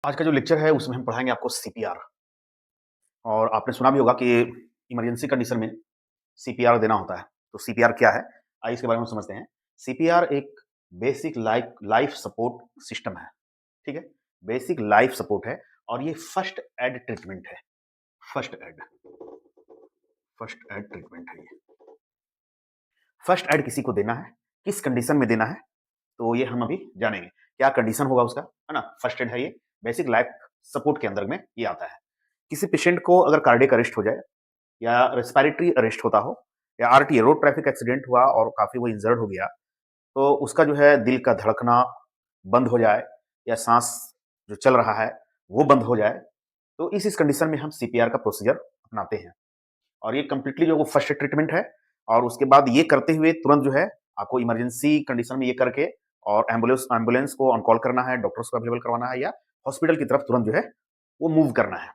आज का जो लेक्चर है उसमें हम पढ़ाएँगे आपको सीपीआर और आपने सुना भी होगा कि इमरजेंसी कंडीशन में सीपीआर देना होता है। तो सीपीआर क्या है? आइए इसके बारे में समझते हैं। सीपीआर एक बेसिक लाइफ सपोर्ट सिस्टम है, ठीक है? बेसिक लाइफ सपोर्ट है और ये फर्स्ट एड ट्रीटमेंट है। First aid first aid treatment है ये। फर्स्ट एड किसी को देना है, किस कंडीशन में देना है? तो ये हम अभी जानेंगे। क्या कंडीशन होगा उसका, है ना? फर्स्ट एड है ये, बेसिक लाइफ सपोर्ट के अंदर में ये आता है। किसी पेशेंट को अगर कार्डियक अरेस्ट हो जाए या रेस्पिरेटरी अरेस्ट होता हो या आरटीए रोड ट्रैफिक एक्सीडेंट हुआ और काफ़ी वो इंजर्ड हो गया, तो उसका जो है दिल का धड़कना बंद हो जाए या साँस जो चल रहा है, वो बंद हो जाए, तो इस कंडीशन में हम सीपीआर का प्रोसीजर अपनाते हैं। और ये कंप्लीटली जो वो फर्स्ट एड ट्रीटमेंट है और उसके बाद ये करते हुए तुरंत जो है आपको इमरजेंसी कंडीशन में ये करके और एम्बुलेंस एम्बुलेंस को ऑन कॉल करना है, डॉक्टर्स को अवेलेबल करवाना है या हॉस्पिटल की तरफ तुरंत जो है वो मूव करना है।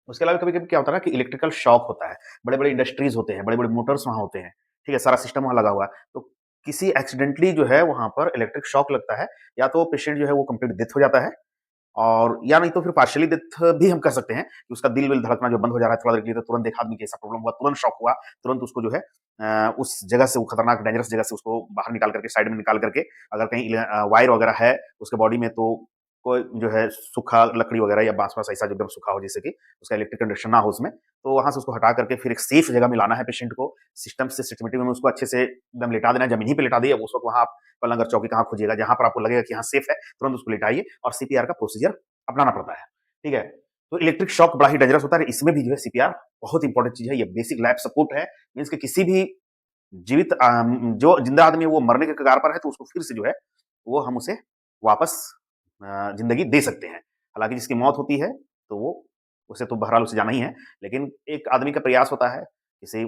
उसके अलावा कभी-कभी क्या होता है ना कि इलेक्ट्रिकल शॉक होता है, बड़े-बड़े इंडस्ट्रीज़ होते हैं, बड़े-बड़े मोटर्स वहाँ होते हैं, ठीक है? सारा सिस्टम वहाँ लगा हुआ है, तो किसी एक्सीडेंटली जो है वहाँ पर इलेक्ट्रिक शॉक लगता है, या तो पेशेंट जो है वो कंप्लीट डेथ हो जाता है और या नहीं तो फिर पार्शियली डेथ भी हम कह सकते हैं कि उसका दिल-विल धड़कना जो बंद हो जा रहा है थोड़ा देर के लिए, तो तुरंत एक आदमी को ऐसा प्रॉब्लम हुआ, तुरंत शॉक हुआ, तुरंत उसको जो है उस जगह से वो खतरनाक डेंजरस जगह से उसको बाहर निकाल करके, साइड में निकाल करके, अगर कहीं वायर वगैरह है उसके बॉडी में तो कोई जो है सूखा लकड़ी वगैरह या बाँस-वाँस ऐसा जो एकदम सूखा हो जिससे कि उसका इलेक्ट्रिक कंडक्शन ना हो उसमें, तो वहाँ से उसको हटा करके फिर एक सेफ जगह में लाना है पेशेंट को, सिस्टम से सिस्टमैटिक में उसको अच्छे से एकदम लिटा देना है, ज़मीन ही पे लिटा दिए, अब उस वक़्त वहाँ आप पलंग और चौकी कहाँ खोजिएगा, जहाँ पर आपको लगेगा कि यहाँ सेफ है, तुरंत उसको लिटाइए और सीपीआर का प्रोसीजर अपनाना पड़ता है, ठीक है? तो इलेक्ट्रिक शॉक बड़ा ही डेंजरस होता है, इसमें भी जो है सीपीआर बहुत इंपॉर्टेंट चीज़ है, ये बेसिक लाइफ सपोर्ट है, मीन्स कि किसी भी जो जिंदा आदमी है वो मरने के कगार पर है तो उसको फिर से जो है, वो हम उसे वापस ज़िंदगी दे सकते हैं। हालाँकि जिसकी मौत होती है, तो वो उसे तो बहरहाल उसे जाना ही है, लेकिन एक आदमी का प्रयास होता है, किसी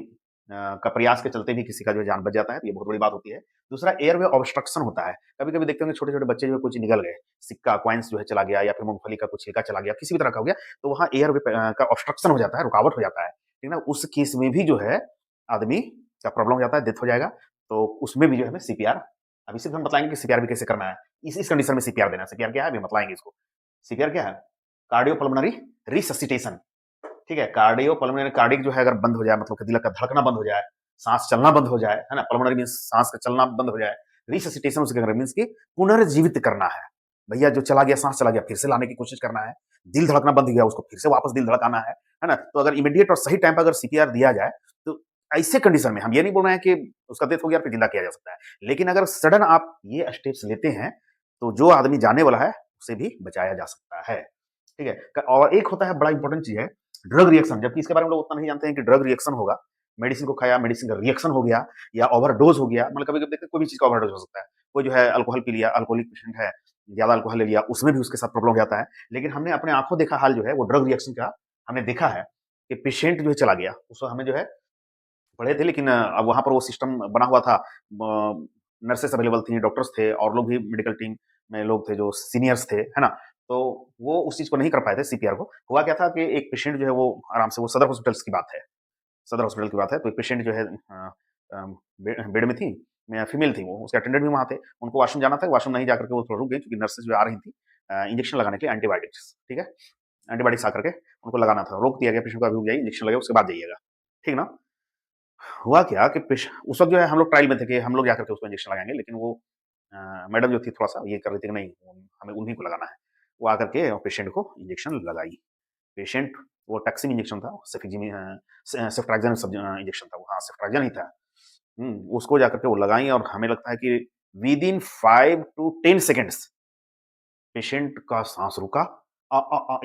का प्रयास के चलते भी किसी का जो है जान बच जाता है, तो ये बहुत बड़ी बात होती है। दूसरा एयरवे ऑब्स्ट्रक्शन होता है, कभी-कभी देखते होंगे छोटे-छोटे बच्चे जो है कुछ निगल गए, सिक्का, कॉइन्स जो है चला गया या फिर मूँगफली का कुछ छिलका चला गया, किसी भी तरह का हो गया, तो वहाँ एयरवे का ऑब्स्ट्रक्शन हो जाता है, रुकावट हो जाता है, ठीक है ना? उस केस में भी जो है आदमी का प्रॉब्लम हो जाता है, डेथ हो जाएगा, तो उसमें भी जो है हमें सीपीआर अभी सिर्फ हम बतलाएँगे कि सीपीआर भी कैसे करना है। इस कंडीशन में सीपीआर देना है, सीपीआर क्या है अभी बतलाएँगे इसको। सीपीआर क्या है? कार्डियोपल्मोनरी रिससिटेशन, ठीक है? कार्डियोपल्मोनरी कार्डिक जो है अगर बंद हो जाए मतलब कि दिल का धड़कना बंद हो जाए, साँस चलना बंद हो जाए, है ना? पल्मोनरी मीन्स साँस का चलना बंद हो जाए, रिससिटेशन उसे क्या मीन्स कि पुनर्जीवित करना है। भैया जो चला गया, साँस चला गया, फिर से लाने की कोशिश करना है। दिल धड़कना बंद हो गया, उसको फिर से वापस दिल धड़काना है ना? तो अगर इमीडिएट और सही टाइम पे अगर सीपीआर दिया जाए, तो ऐसे कंडीशन में हम ये नहीं बोल रहे हैं कि उसका डेथ हो गया फिर जिंदा किया जा सकता है। लेकिन अगर सडन आप ये स्टेप्स लेते हैं, तो जो आदमी जाने वाला है, उसे भी बचाया जा सकता है। ठीक है? और एक होता है बड़ा इंपॉर्टेंट चीज़ है, ड्रग रिएक्शन, जबकि इसके बारे में लोग उतना नहीं जानते हैं कि ड्रग रिएक्शन होगा। मेडिसिन को खाया, मेडिसिन का रिएक्शन हो गया या ओवरडोज़ हो गया, मतलब कभी-कभी देखते हैं कोई भी चीज़ का ओवरडोज़ हो सकता है। कोई जो है अल्कोहल पी लिया, अल्कोहलिक पेशेंट है, ज़्यादा अल्कोहल ले लिया, उसमें भी उसके साथ प्रॉब्लम हो जाता है। लेकिन हमने अपने आँखों देखा हाल जो है वो ड्रग रिएक्शन का हमने देखा है कि पेशेंट जो है चला गया। उस वक़्त हमें जो है पढ़े थे, लेकिन अब वहाँ पर वो सिस्टम बना हुआ था। नर्सेस अवेलेबल थी, डॉक्टर्स थे और लोग भी मेडिकल टीम में लोग थे जो सीनियर्स थे, है ना? तो वो उस चीज़ को नहीं कर पाए थे सीपीआर को। हुआ क्या था कि एक पेशेंट जो है वो आराम से वो सदर हॉस्पिटल्स की बात है। सदर हॉस्पिटल की बात है, तो एक पेशेंट जो है बेड में थी, फीमेल थी वो, उसके अटेंडेंट भी वहाँ थे। उनको वॉशरूम जाना था, वॉशरूम नहीं जाकर के वो थोड़ा रुक गई क्योंकि नर्सेस जो आ रही थी इंजेक्शन लगाने के लिए एंटीबायोटिक्स, ठीक है? एंटीबायोटिक्स आकर के उनको लगाना था। रोक दिया गया पेशेंट को, अभी रुक जाइए, इंजेक्शन लगेगा उसके बाद जाइएगा, ठीक ना? हुआ क्या कि उस वक़्त जो है हम लोग ट्रायल में थे कि हम लोग जाकर के उसको इंजेक्शन लगाएँगे, लेकिन वो मैडम जो थी थोड़ा-सा ये कर रही थी कि नहीं, हमें उन्हीं को लगाना है। वो आकर के पेशेंट को इंजेक्शन लगाई। पेशेंट वो टैक्सिम इंजेक्शन था, सेफ्ट्राक्ज़न इंजेक्शन था वो, हाँ, सेफ्ट्राक्ज़न ही था। उसको जाकर के वो लगाई और हमें लगता है कि विदिन 5 टू 10 सेकंड्स पेशेंट का साँस रुका,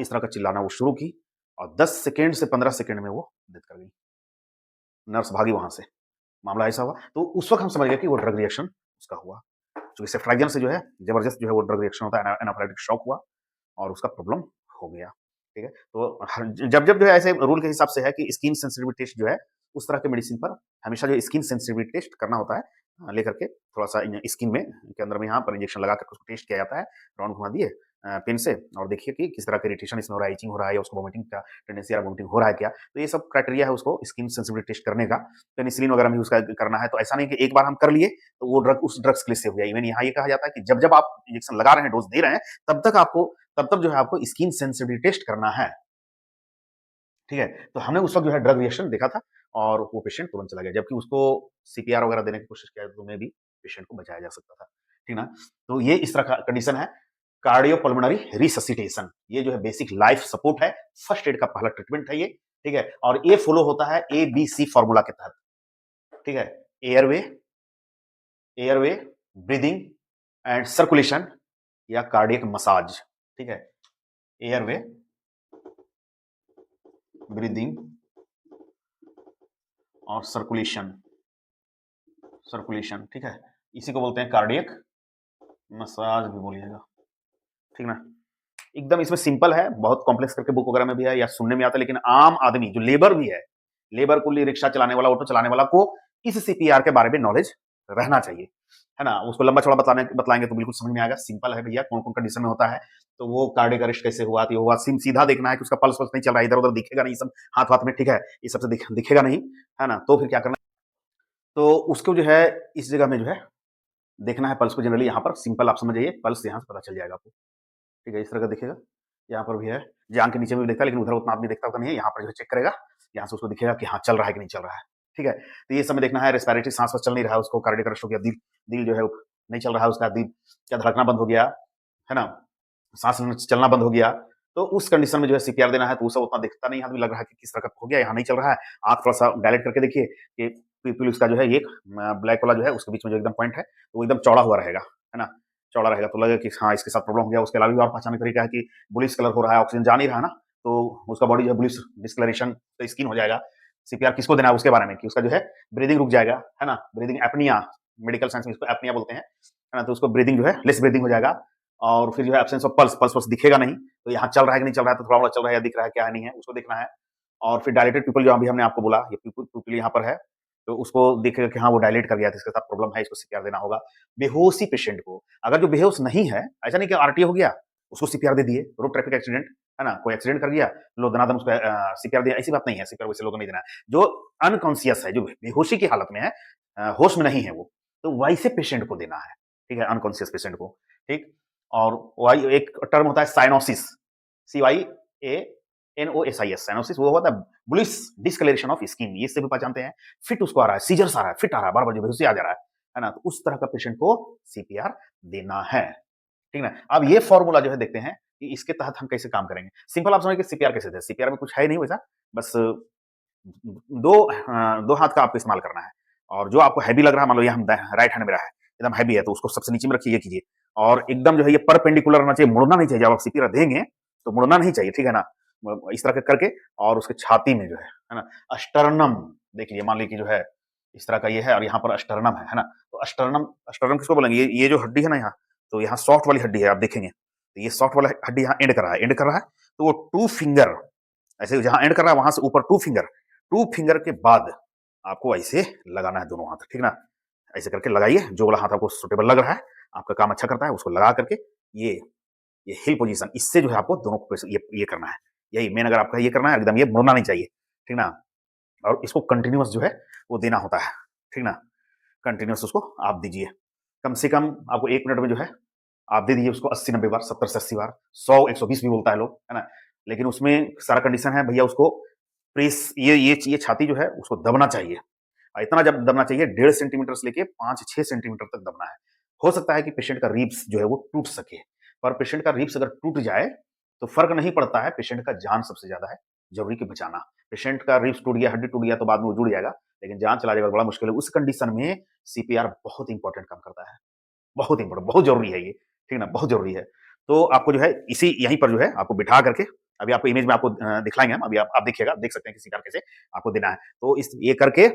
इस तरह का चिल्लाना वो शुरू की और 10 सेकंड से 15 सेकंड में वो डेथ कर गई। नर्स भागी वहाँ से। मामला ऐसा हुआ, तो उस वक़्त हम समझ गए कि वो ड्रग रिएक्शन उसका हुआ। क्योंकि सेफ्ट्राक्ज़न से जो है ज़बरदस्त जो है वो ड्रग रिएक्शन होता है, एनाफिलैक्टिक शॉक हुआ और उसका प्रॉब्लम हो गया, ठीक है? तो हर जब-जब जो है ऐसे रूल के हिसाब से है कि स्किन सेंसिटिविटी टेस्ट जो है, उस तरह के मेडिसिन पर हमेशा जो स्किन सेंसिटिविटी टेस्ट करना होता है, लेकर के थोड़ा-सा स्किन में के अंदर में यहाँ पर इंजेक्शन लगा कर उसको टेस्ट किया जाता है, राउंड घुमा दिए पेन से और देखिए कि किस तरह का इरिटेशन इसमें हो रहा है, इचिंग हो रहा है या उसको वोमिटिंग का टेंडेंसी या वोमिटिंग हो रहा है क्या? तो ये सब क्राइटेरिया है उसको स्किन सेंसिटिविटी टेस्ट करने का। पेनिसिलिन वगैरह भी उसका करना है, तो ऐसा नहीं कि एक बार हम कर लिए, तो वो ड्रग उस ड्रग्स के लिए सेव हो गया। इवन यहाँ ये कहा जाता है कि जब-जब आप इंजेक्शन लगा रहे हैं, डोज़ दे रहे हैं, तब तक आपको तब तक जो है आपको स्किन सेंसिटिविटी टेस्ट करना है, ठीक है? तो हमने उस वक़्त जो है ड्रग रिएक्शन देखा था और वो पेशेंट तुरंत चला गया, जबकि उसको सीपीआर वगैरह देने की कोशिश किया तो में भी पेशेंट को बचाया जा सकता था, ठीक ना? तो ये इस तरह का कंडीशन है, कार्डियोपल्मोनरी रिससिटेशन। ये जो है बेसिक लाइफ सपोर्ट है, फर्स्ट एड का पहला ट्रीटमेंट है ये, ठीक है? और ये फॉलो होता है एबीसी फॉर्मूला के तहत, ठीक है? Airway airway, breathing and circulation या कार्डियक मसाज, ठीक है? एयरवे, ब्रीथिंग और सर्कुलेशन सर्कुलेशन, ठीक है? इसी को बोलते हैं कार्डियक मसाज भी बोलिएगा, ठीक ना? एकदम इसमें सिंपल है, बहुत कॉम्प्लेक्स करके बुक वगैरह में भी है या सुनने में आता है, लेकिन आम आदमी जो लेबर भी है, लेबर कुली, रिक्शा चलाने वाला, ऑटो चलाने वाला को इस सीपीआर के बारे में नॉलेज रहना चाहिए, है ना? उसको लंबा-चौड़ा बतलाएँगे तो बिल्कुल समझ में आएगा, सिंपल है भैया, कौन-कौन कंडीशन में होता है, तो वो कार्डियक अरेस्ट कैसे हुआ, तो ये हुआ, सीधा देखना है कि उसका पल्स-वल्स नहीं चल रहा है, इधर-उधर दिखेगा नहीं सब, हाथ-वाथ में, ठीक है? ये सबसे दिखेगा नहीं, है ना? तो फिर क्या करना है, तो उसको जो है इस जगह में जो है देखना है पल्स को, जनरली यहाँ पर सिंपल आप समझ जाइए, पल्स यहाँ से पता चल जाएगा आपको, ठीक है? इस तरह का दिखेगा, यहाँ पर भी है, जांघ के नीचे में भी दिखता है, लेकिन उधर उतना आदमी देखता होता नहीं है, यहाँ पर जो है चेक करेगा, यहाँ से उसको दिखेगा कि हाँ, चल रहा है कि नहीं चल रहा है, ठीक है? तो ये समय देखना है, रेस्पिरेटरी सांस-वास चल नहीं रहा है, उसको कार्डियक अरेस्ट हो गया, दिल दिल जो है नहीं चल रहा है उसका, दिल का धड़कना बंद हो गया, है ना? सांस चलना बंद हो गया, तो उस कंडीशन में जो है सीपीआर देना है, तो उसे उतना दिखता नहीं, आदमी लग रहा है कि किस तरह का हो गया, यहाँ नहीं चल रहा है, आँख थोड़ा-सा डायलेट करके देखिए कि पिupil उसका जो है एक ब्लैक वाला जो है उसके बीच में जो एकदम पॉइंट है, वो एकदम चौड़ा हुआ रहेगा, है ना? चौड़ा रहेगा तो लगेगा कि हाँ, इसके साथ प्रॉब्लम हो गया। उसके अलावा भी और पहचानने का तरीका है कि ब्लूइश कलर हो रहा है, ऑक्सीजन जा नहीं रहा है ना, तो उसका बॉडी जो है ब्लूइश डिस्कलरेशन तो स्किन हो जाएगा। सीपीआर किसको देना है उसके बारे में कि उसका जो है ब्रीथिंग रुक जाएगा, है ना? ब्रीथिंग एपनिया, मेडिकल साइंस में इसको एपनिया बोलते हैं, है ना? तो उसको ब्रीथिंग जो है लेस ब्रीथिंग हो जाएगा और फिर जो है एब्सेंस ऑफ पल्स दिखेगा नहीं, तो यहाँ चल रहा है कि नहीं चल रहा है, तो थोड़ा-मोड़ा चल रहा है या दिख रहा है, क्या है, नहीं है, उसको देखना है। और फिर डायलेटेड पिupil जो अभी हमने आपको बोला, ये पिupil यहाँ पर है, तो उसको देखेगा कि हाँ, वो डायलेट कर गया तो इसके साथ प्रॉब्लम है, इसको सीपीआर देना होगा। बेहोशी पेशेंट को, अगर जो बेहोश नहीं है, ऐसा नहीं कि आरटीओ हो गया, उसको सीपीआर दे दिए, रोड ट्रैफिक एक्सीडेंट, है ना? कोई एक्सीडेंट कर गया, लो दनादन उसको सीपीआर दिया, ऐसी बात नहीं है, सीपीआर वैसे लोगों को नहीं देना है। जो अनकॉन्शियस है, जो बेहोशी की हालत में है, होश में नहीं है वो, तो वैसे पेशेंट को देना है, ठीक है? अनकॉन्शियस पेशेंट को, ठीक? और वाई एक टर्म होता है साइनोसिस, CYANOSIS, साइनोसिस वो होता है ब्लूइश डिस्कलरेशन ऑफ स्किन, ये इससे भी पहचानते हैं। फिट उसको आ रहा है, सीजर्स आ रहा है, फिट आ रहा है, बार-बार बेहोशी आ जा रहा है ना? तो उस तरह का पेशेंट को सीपीआर देना है, ठीक है ना? अब ये फॉर्मूला जो है देखते हैं कि इसके तहत हम कैसे काम करेंगे। सिंपल आप समझिए कि सीपीआर कैसे दें, सीपीआर में कुछ है नहीं वैसा, बस 2 हाथ का आपको इस्तेमाल करना है और जो आपको हैवी लग रहा है, मान लो यहाँ राइट हैंड मेरा है, एकदम हैवी है, तो उसको सबसे नीचे में रखिए, ये कीजिए और एकदम जो है ये परपेंडिकुलर रहना चाहिए, मुड़ना नहीं चाहिए। जब आप सीपीआर देंगे, तो मुड़ना नहीं चाहिए, ठीक है ना? इस तरह के करके और उसके छाती में जो है ना? अस्टर्नम देख लीजिए, मान लीजिए कि जो है इस तरह का ये है और यहाँ पर अस्टर्नम है ना? तो अस्टर्नम अस्टर्नम किसको बोलेंगे? ये जो हड्डी है ना यहाँ, तो यहाँ सॉफ्ट वाली हड्डी है, आप देखेंगे। तो ये सॉफ्ट वाला हड्डी यहाँ एंड कर रहा है, तो वो 2 फिंगर ऐसे जहाँ एंड कर रहा है, वहाँ से ऊपर 2 फिंगर के बाद आपको ऐसे लगाना है दोनों हाथ, ठीक ना? ऐसे करके लगाइए, जो वाला हाथ आपको सूटेबल लग रहा है, आपका काम अच्छा करता है, उसको लगा करके ये ये हिल पोजीशन, इससे जो है आपको दोनों को ये करना है। यही मेन, अगर आपका ये करना है, एकदम ये मुड़ना नहीं चाहिए, ठीक ना? और इसको कंटिन्यूअस जो है वो देना होता है, ठीक ना? कंटिन्यूअस उसको आप दीजिए। कम से कम आपको 1 मिनट में जो है आप दे दीजिए उसको 80-90 बार, 70 से 80 बार, 100-120 भी बोलता है लोग, है ना? लेकिन उसमें सारा कंडीशन है भैया, उसको प्रेस ये छाती जो है उसको दबना चाहिए। इतना जब दबना चाहिए, 1.5 सेंटीमीटर से लेके 5-6 सेंटीमीटर तक दबना है। हो सकता है कि पेशेंट का रिब्स जो है वो टूट सके, पर पेशेंट का रिब्स अगर टूट जाए, तो फ़र्क नहीं पड़ता है, पेशेंट का जान सबसे ज़्यादा है ज़रूरी कि बचाना। पेशेंट का रिब्स टूट गया, हड्डी टूट गया तो बाद में वो जुड़ जाएगा, लेकिन जान चला जाएगा, बड़ा मुश्किल है। उस कंडीशन में सीपीआर बहुत इंपॉर्टेंट काम करता है, बहुत इंपॉर्टेंट, बहुत ज़रूरी है ये, ठीक है ना? बहुत ज़रूरी है। तो आपको जो है इसी यहीं पर जो है आपको बिठा करके, अभी आपको इमेज में आपको दिखलाएँगे हम, अभी आप देखिएगा, देख सकते हैं कि सीपीआर कैसे आपको देना है। तो इस ये करके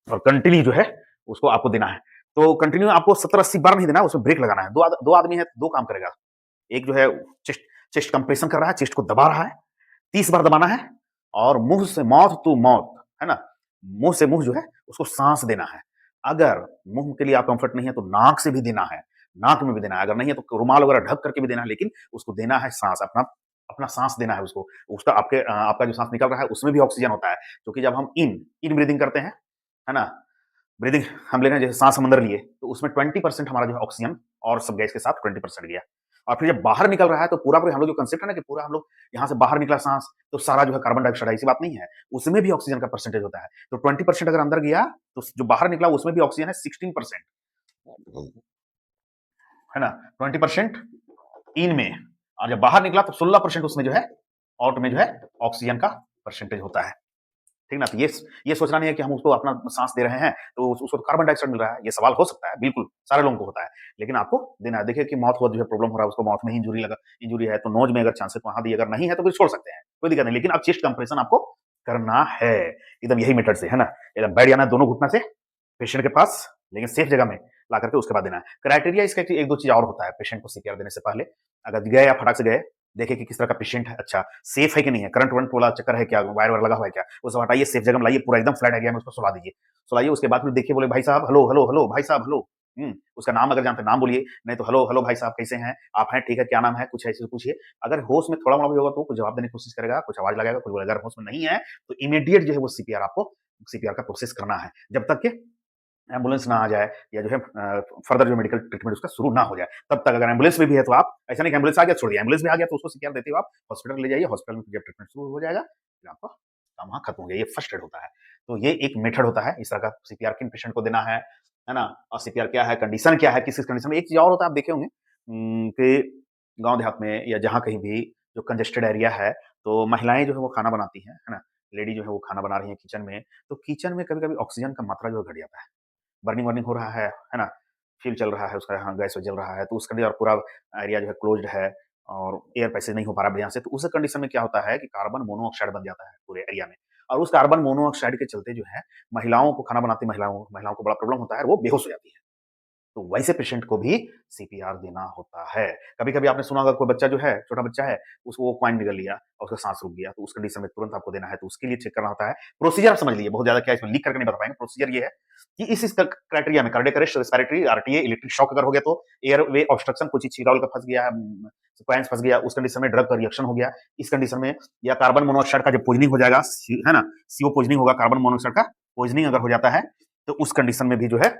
और कंटिन्यू जो है उसको आपको देना है। तो कंटिन्यू आपको 70-80 बार नहीं देना है, उसमें ब्रेक लगाना है। 2 आदमी है, 2 काम करेगा। एक जो है चेस्ट चेस्ट कंप्रेशन कर रहा है, चेस्ट को दबा रहा है, 30 बार दबाना है और मुँह से माउथ टू माउथ, है ना? मुँह से मुँह जो है उसको साँस देना है। अगर मुँह के लिए आप कम्फर्ट नहीं है तो नाक से भी देना है, नाक में भी देना है। अगर नहीं है तो रुमाल वगैरह ढक करके भी देना है, लेकिन उसको देना है साँस, अपना अपना साँस देना है उसको। उसका आपका जो साँस निकल रहा है उसमें भी ऑक्सीजन होता है, क्योंकि जब हम इन ब्रीथिंग करते हैं, है ना? ब्रीथिंग हम ले रहे हैं, जैसे सांस हम अंदर लिए, तो उसमें 20% हमारा जो है ऑक्सीजन और सब गैस के साथ 20% गया, और फिर जब बाहर निकल रहा है तो पूरा-पूरा हम लोग जो कांसेप्ट है ना कि पूरा हम लोग यहाँ से बाहर निकला साँस, तो सारा जो है कार्बन डाइऑक्साइड है, ऐसी बात नहीं है। उसमें भी ऑक्सीजन का परसेंटेज होता है। तो 20% अगर अंदर गया, तो जो बाहर निकला उसमें भी ऑक्सीजन है 16%, है ना? 20% इन में, और जब बाहर निकला तो 16% उसमें जो है आउट में जो है ऑक्सीजन का परसेंटेज होता है। ठीक ना? तो ये सोचना नहीं है कि हम उसको अपना साँस दे रहे हैं, तो उसको कार्बन डाइऑक्साइड मिल रहा है। ये सवाल हो सकता है, बिल्कुल, सारे लोगों को होता है। लेकिन आपको देना है। देखिए कि माउथ हुआ जो है प्रॉब्लम हो रहा है, उसको माउथ में ही इंजरी है, तो नोज़ में अगर चांस है तो वहाँ दी, अगर नहीं है तो फिर छोड़ सकते हैं, कोई दिक्कत नहीं। लेकिन अब चेस्ट कंप्रेशन आपको करना है, एकदम यही मेथड से, है ना? एकदम बैठ जाना है दोनों घुटना से पेशेंट के पास, लेकिन सेफ जगह में ला करके उसके बाद देना है। क्राइटेरिया इसका एक दो चीज़ और होता है पेशेंट को सीपीआर देने से पहले। अगर गए आप फटाक से गए, देखें कि किस तरह का पेशेंट है, अच्छा सेफ है कि नहीं है, करंट-वरंट वाला चक्कर है क्या, वायर वायर लगा हुआ है क्या, वो सब हटाइए, सेफ जगह में लाइए, पूरा एकदम फ्लैट एरिया में उसको सुला दीजिए। सुलाइए, उसके बाद फिर देखिए, बोले भाई साहब हेलो, हेलो, हेलो, भाई साहब हेलो, उसका नाम अगर जानते हैं नाम बोलिए, नहीं तो हेलो, हेलो भाई साहब कैसे हैं? आप हैं ठीक है, क्या नाम है? कुछ ऐसे पूछिए। अगर होश में थोड़ा-मोड़ा भी होगा तो कुछ जवाब देने की कोशिश करेगा, कुछ आवाज़ लगाएगा, कुछ बोलेगा। अगर होश में नहीं है, तो इमीडिएट जो है वो सीपीआर आपको सीपीआर का प्रोसेस करना है। जब तक कि एम्बुलेंस ना आ जाए या जो है फर्दर जो मेडिकल ट्रीटमेंट उसका शुरू ना हो जाए, तब तक अगर एम्बुलेंस में भी है तो आप ऐसा नहीं कि एम्बुलेंस आ गया छोड़ दिया, एम्बुलेंस में आ गया तो उसको सीपीआर देते हो आप हॉस्पिटल ले जाइए, हॉस्पिटल में जब ट्रीटमेंट शुरू हो जाएगा फिर आपका काम वहाँ खत्म हो गया। ये फर्स्ट एड होता है। तो ये एक मेथड होता है इस तरह का सीपीआर किन पेशेंट को देना है ना? और सीपीआर क्या है, कंडीशन क्या है, किस कंडीशन में। एक चीज़ और होता है, आप देखे होंगे कि गाँव देहात में या जहाँ कहीं भी जो कंजेस्टेड एरिया है, तो महिलाएँ जो है वो खाना बनाती हैं, है ना? लेडी जो है वो खाना बना रही है किचन में, तो किचन में कभी-कभी ऑक्सीजन का मात्रा जो है घट जाता है। बर्निंग-वर्निंग हो रहा है ना? फ्यूल चल रहा है उसका, हाँ, गैस जल रहा है, तो उसके लिए और पूरा एरिया जो है क्लोज़्ड है और एयर पैसेज नहीं हो पा रहा है बढ़िया से, तो उस कंडीशन में क्या होता है कि कार्बन मोनोऑक्साइड बन जाता है पूरे एरिया में। और उस कार्बन मोनोऑक्साइड के चलते जो है, महिलाओं को खाना बनाती महिलाओं को बड़ा प्रॉब्लम होता है और वो बेहोश हो जाती है। तो वैसे पेशेंट को भी सीपीआर देना होता है। कभी-कभी आपने सुना होगा कोई बच्चा जो है, छोटा बच्चा है, उसको वो कॉइन निगल लिया और उसका साँस रुक गया, तो उस कंडीशन में तुरंत आपको देना है, तो उसके लिए चेक करना होता है। प्रोसीजर आप समझ लीजिए, बहुत ज़्यादा क्या इसमें लिख करके नहीं बता पाएँगे। प्रोसीजर ये है कि इस क्राइटेरिया में cardiac arrest, respiratory, RTA, electric shock अगर हो गया तो एयरवे ऑब्स्ट्रक्शन, कोई चीज़ छींका-वीका फँस गया है, कॉइन्स फँस गया, उस कंडीशन में ड्रग का रिएक्शन हो गया, इस कंडीशन में या कार्बन मोनोऑक्साइड का जब पॉइज़निंग हो जाएगा, है ना? सीओ पॉइज़निंग होगा, कार्बन मोनोऑक्साइड का पॉइज़निंग अगर हो जाता है, तो उस कंडीशन में भी जो है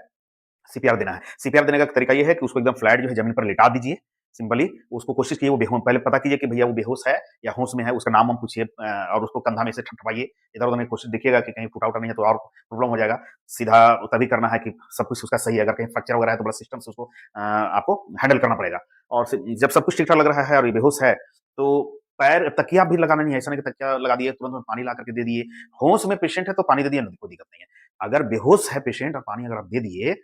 सीपीआर देना है। सीपीआर देने का तरीका ये है कि उसको एकदम फ्लैट जो है ज़मीन पर लिटा दीजिए, सिंपली उसको कोशिश कीजिए वो पहले पता कीजिए कि भैया वो बेहोश है या होश में है, उसका नाम-वाम पूछिए और उसको कंधा में से थपथपाइए, इधर-उधर में कोशिश देखिएगा कि कहीं फूटा-वूटा नहीं है तो और प्रॉब्लम हो जाएगा। सीधा तभी करना है कि सब कुछ उसका सही है, अगर कहीं फ्रैक्चर वगैरह है तो बड़ा सिस्टम से उसको आपको हैंडल करना पड़ेगा। और जब सब कुछ ठीक-ठाक लग रहा है और ये बेहोश है, तो पैर तकिया भी लगाना नहीं है, ऐसा नहीं कि तकिया लगा दिए, तुरंत में पानी ला करके दे दिए। होश में पेशेंट है तो पानी दे दिए, कोई दिक्कत नहीं है। अगर बेहोश है पेशेंट और पानी अगर आप दे दिए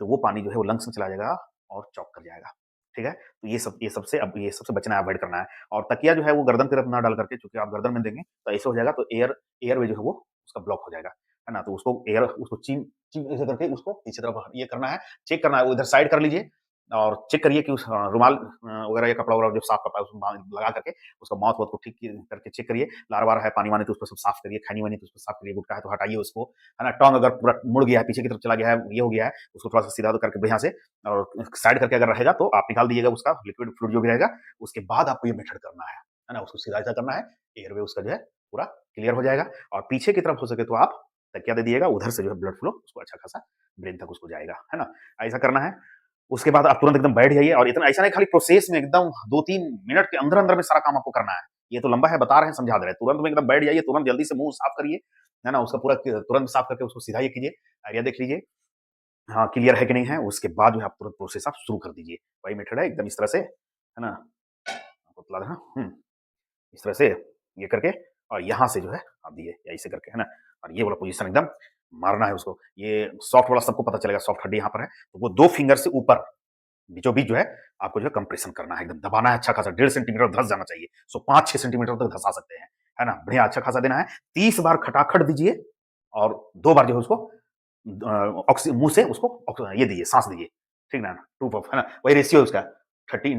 तो वो पानी जो है वो लंग्स में चला जाएगा और चॉक कर जाएगा, ठीक है? तो ये सबसे बचना है, अवॉइड करना है और तकिया जो है वो गर्दन की तरफ ना डाल करके, क्योंकि आप गर्दन में देंगे तो ऐसे हो जाएगा तो एयरवे जो है वो उसका ब्लॉक हो जाएगा, है ना? तो उसको चीम चीम ऐसे करके उसको पीछे तरफ ये करना है, चेक करना है, वो इधर साइड कर लीजिए और चेक करिए कि उस रुमाल वगैरह या कपड़ा-वपड़ा जो साफ कपड़ा है उसमें लगा करके उसका माउथ-वाउथ को ठीक करके चेक करिए। लार-वार है, पानी-वानी तो उसको सब साफ करिए, खैनी-वैनी तो उसको साफ करिए, गुटखा है तो हटाइए उसको, है ना? टॉन्ग अगर पूरा मुड़ गया है, पीछे की तरफ चला गया है, ये हो गया है, उसको थोड़ा-सा सीधा करके बढ़िया से और साइड करके अगर रहेगा तो आप निकाल दीजिएगा उसका लिक्विड फ्लूइड जो भी रहेगा, उसके बाद आपको ये मेथड करना है ना? उसको सीधा-सीधा करना है, एयरवे उसका जो है पूरा क्लियर हो जाएगा और पीछे की तरफ हो सके तो आप तकिया दे दिएगा, उधर से जो है ब्लड फ्लो उसको अच्छा खासा ब्रेन तक उसको जाएगा, है ना? ऐसा करना है। उसके बाद आप तुरंत एकदम बैठ जाइए और इतना ऐसा नहीं, खाली प्रोसेस में एकदम 2-3 मिनट के अंदर-अंदर में सारा काम आपको करना है। ये तो लंबा है, बता रहे हैं, समझा दे रहे हैं। तुरंत में एकदम बैठ जाइए, तुरंत जल्दी से मुँह साफ करिए, है ना? उसका पूरा तुरंत साफ करके उसको सीधा ये कीजिए, एरिया देख लीजिए, हाँ, क्लियर है कि नहीं है, उसके बाद जो है आप तुरंत प्रोसेस आप शुरू कर दीजिए। वही मेथड है एकदम इस तरह से, है ना? आपको बता देना, इस तरह से ये करके और यहाँ से जो है आप दिए या ऐसे करके, है ना? और ये वाला पोज़ीशन एकदम मारना है उसको। ये सॉफ्ट वाला सबको पता चलेगा, सॉफ्ट हड्डी यहाँ पर है, तो वो 2 फिंगर से ऊपर बीचों-बीच जो है आपको जो है कंप्रेशन करना है, एकदम दबाना है अच्छा खासा, 1.5 सेंटीमीटर धँस जाना चाहिए। सो 5-6 सेंटीमीटर तक धँसा सकते हैं, है ना? बढ़िया अच्छा खासा देना है। 30 बार खटाखट दीजिए और 2 बार जो है उसको मुँह से उसको ये दीजिए, साँस दीजिए, ठीक ना? 2 पफ, है ना? वही रेशियो है उसका 13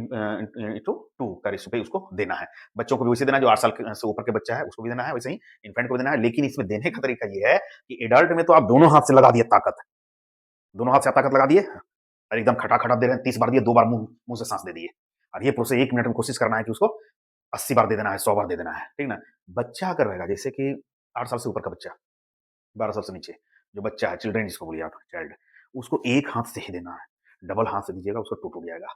इंटू 2 का रेशियो पे उसको देना है। बच्चों को भी वैसे देना है, जो 8 साल के से ऊपर के बच्चा है उसको भी देना है वैसे ही, इन्फेंट को भी देना है। लेकिन इसमें देने का तरीका ये है कि एडल्ट में तो आप दोनों हाथ से लगा दिए ताकत, दोनों हाथ से आप ताकत लगा दिए और एकदम खटा-खटा दे रहे हैं, 30 बार दिए, 2 बार मुँह मुँह से साँस दे दिए। और ये प्रोसेस 1 मिनट में कोशिश करना है कि उसको 80 बार दे देना है, 100 बार दे देना है, ठीक ना? बच्चा अगर रहेगा, जैसे कि 8 साल से ऊपर का बच्चा, 12 साल से नीचे, जो बच्चा है, चिल्ड्रन जिसको बोलिए आप, चाइल्ड, उसको एक हाथ से ही देना है। डबल हाथ से दीजिएगा, उसको टूट जाएगा,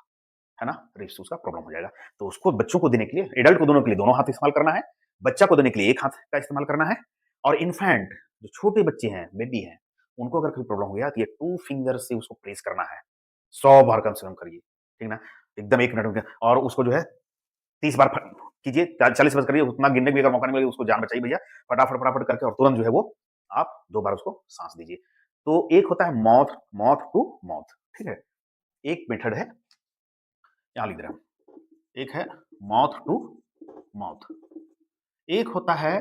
है ना? रिस्ट उसका प्रॉब्लम हो जाएगा। तो उसको बच्चों को देने के लिए, एडल्ट को दोनों के लिए दोनों हाथ इस्तेमाल करना है, बच्चा को देने के लिए एक हाथ का इस्तेमाल करना है और इन्फैंट जो छोटे बच्चे हैं, बेबी हैं, उनको अगर कोई प्रॉब्लम हो गया तो ये 2 फिंगर से उसको प्रेस करना है। 100 बार कम से कम करिए, ठीक ना? एकदम 1 मिनट में और उसको जो है 30 बार फ कीजिए, 40 बार करिए, उतना गिनने का भी अगर मौका नहीं मिलेगा उसको जान बचाइए भैया। फटाफट करके और तुरंत जो है वो आप 2 बार उसको साँस दीजिए। तो एक होता है माउथ माउथ टू माउथ, ठीक है? एक मेथड है, यहाँ लिख दे रहा हूँ। एक है माउथ टू माउथ, एक होता है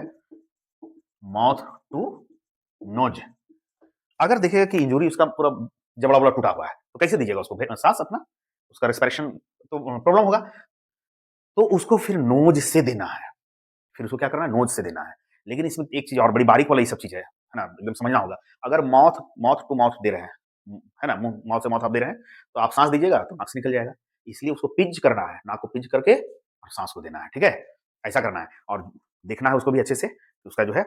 माउथ टू नोज। अगर देखिएगा कि इंजरी उसका पूरा जबड़ा-वबड़ा टूटा हुआ है, तो कैसे दीजिएगा उसको? साँस अपना, उसका रेस्पिरेशन तो प्रॉब्लम होगा, तो उसको फिर नोज से देना है। फिर उसको क्या करना है? नोज से देना है। लेकिन इसमें एक चीज़ और बड़ी बारीक वाला ये सब चीज़ है ना? एकदम समझना होगा। अगर माउथ माउथ टू माउथ दे रहे हैं, है ना? मुँह माउथ से माउथ आप दे रहे हैं, तो आप साँस दीजिएगा तो नाक से निकल जाएगा। इसलिए उसको पिंच करना है, नाक को पिंच करके और साँस को देना है, ठीक है? ऐसा करना है और देखना है उसको भी अच्छे से, उसका जो है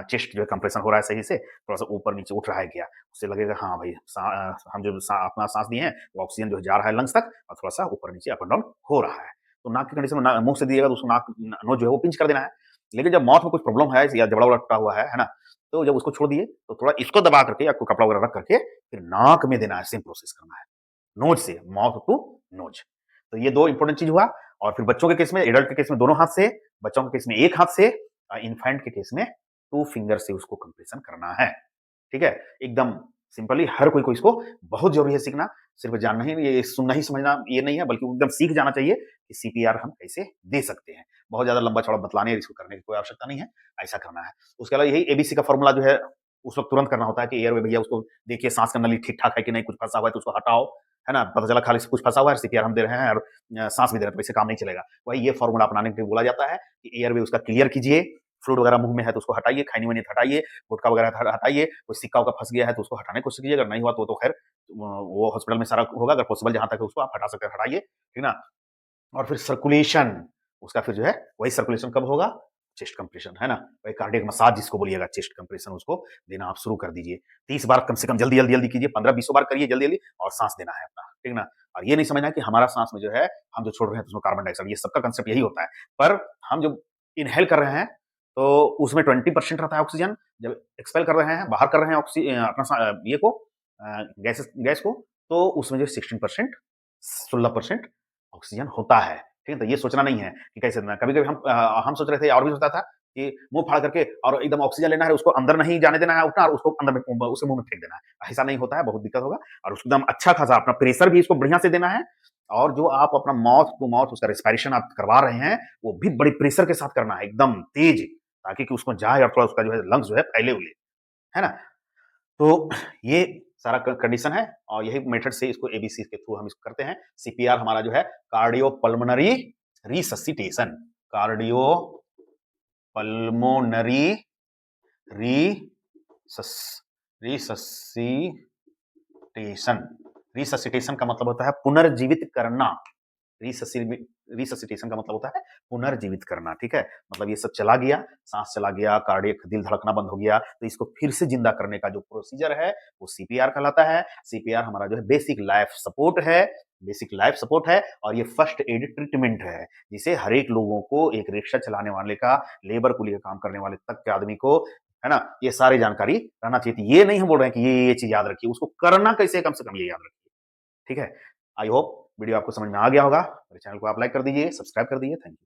चेस्ट जो है कंप्रेशन हो रहा है सही से, थोड़ा-सा ऊपर-नीचे उठ रहा है क्या? उससे लगेगा हाँ भाई हम जो अपना साँस दिए हैं, वो ऑक्सीजन जो है जा रहा है लंग्स तक और थोड़ा-सा ऊपर-नीचे अप एंड डाउन हो रहा है। तो नाक की कंडीशन में मुँह से दिएगा तो उसको नाक नोज़ जो है वो पिंच कर देना है। लेकिन जब माउथ में कुछ प्रॉब्लम है या जबड़ा-वबड़ा टूटा हुआ है ना? तो जब उसको छोड़ दिए, तो थोड़ा इसको दबा करके या कोई कपड़ा वगैरह रख करके फिर नाक में देना है, सेम प्रोसेस करना है। नोज़ से, माउथ टू नोज़। तो ये 2 इम्पोर्टेंट चीज़ हुआ और फिर बच्चों के केस में, एडल्ट के केस में दोनों हाथ से, बच्चों के केस में 1 हाथ से इन्फैंट के केस में 2 फिंगर से उसको कंप्रेशन करना है। ठीक है? एकदम सिंपली हर कोई को इसको बहुत ज़रूरी है सीखना। सिर्फ़ जानना ही ये सुनना ही समझना ये नहीं है, बल्कि एकदम सीख जाना चाहिए कि सीपीआर हम कैसे दे सकते हैं। बहुत ज़्यादा लंबा-चौड़ा बतलाने इसको करने की कोई आवश्यकता नहीं है, ऐसा करना है। उसके अलावा यही एबीसी का फ़ॉर्मूला जो है, उस वक़्त तुरंत करना होता है कि एयरवे भैया उसको देखिए साँस का नली ठीक-ठाक है कि नहीं, कुछ फँसा हुआ है तो उसको हटाओ, है ना? पता चला खाली से कुछ फँसा हुआ है, सीपीआर हम दे रहे हैं और साँस भी दे रहे हैं, तो इससे काम नहीं चलेगा। वही ये फ़ॉर्मूला अपनाने के लिए बोला जाता है कि एयरवे उसका क्लियर कीजिए, फ्लूइड वगैरह मुँह में है तो उसको हटाइए, खैनी-वैनी हटाइए, गुटखा वगैरह हटाइए, कोई सिक्का-उक्का फँस गया है तो उसको हटाने की कोशिश कीजिए, अगर नहीं हुआ तो खैर वो हॉस्पिटल में सारा होगा, अगर पॉसिबल जहाँ तक है उसको आप हटा सकते हैं हटाइए, ठीक ना? और फिर सर्कुलेशन, उसका फिर जो है वही सर्कुलेशन कब होगा? चेस्ट कंप्रेशन, है ना? वही कार्डियक मसाज जिसको बोलिएगा, चेस्ट कंप्रेशन उसको देना आप शुरू कर दीजिए। 30 बार कम से कम जल्दी कीजिए, 15-20 बार करिए जल्दी-जल्दी और साँस देना है अपना, ठीक ना? और ये नहीं समझना है कि हमारा साँस में जो है, हम जो छोड़ रहे हैं तो उसमें कार्बन डाइऑक्साइड, ये सबका कांसेप्ट यही होता है। पर हम जो इन्हेल कर रहे हैं, तो उसमें 20% रहता है ऑक्सीजन, जब एक्सपेल कर रहे हैं, बाहर कर रहे हैं अपना ये को गैस को, तो उसमें जो 16% 16% ऑक्सीजन होता है। ठीक है? तो ये सोचना नहीं है कि कैसे देना है। कभी-कभी हम सोच रहे थे और भी सोचता था कि मुँह फाड़ करके और एकदम ऑक्सीजन लेना है, उसको अंदर नहीं जाने देना है उतना और उसको अंदर में उसके मुँह में फेंक देना है। ऐसा नहीं होता है, बहुत दिक्कत होगा और उसको एकदम अच्छा खासा अपना प्रेशर भी इसको बढ़िया से देना है और जो आप अपना माउथ टू माउथ उसका रेस्पिरेशन आप करवा रहे हैं, वो भी बड़े प्रेशर के साथ करना है, एकदम तेज़, ताकि कि उसमें जाए और थोड़ा उसका जो है लंग्स जो है फैले-उले, है ना? तो ये सारा कंडीशन है और यही मेथड से इसको एबीसी के थ्रू हम इसको करते हैं। सीपीआर हमारा जो है cardiopulmonary resuscitation, cardio pulmonary rhesus resuscitation. Resuscitation का मतलब होता है पुनर्जीवित करना। रिससि रिससिटेशन का मतलब होता है पुनर्जीवित करना, ठीक है? मतलब ये सब चला गया, साँस चला गया, कार्डियक दिल धड़कना बंद हो गया, तो इसको फिर से ज़िंदा करने का जो प्रोसीजर है, वो सीपीआर कहलाता है। सीपीआर हमारा जो है बेसिक लाइफ सपोर्ट है और ये फर्स्ट एड ट्रीटमेंट है, जिसे हर एक लोगों को, एक रिक्शा चलाने वाले का, लेबर कूली का काम करने वाले तक के आदमी को, है ना? ये सारी जानकारी रहना चाहिए थी। ये नहीं हम बोल रहे हैं कि ये चीज़ याद रखिए, उसको करना कैसे है कम से कम ये याद रखिए, ठीक है? आई होप वीडियो आपको समझ में आ गया होगा। मेरे चैनल को आप लाइक कर दीजिए, सब्सक्राइब कर दीजिए। Thank you.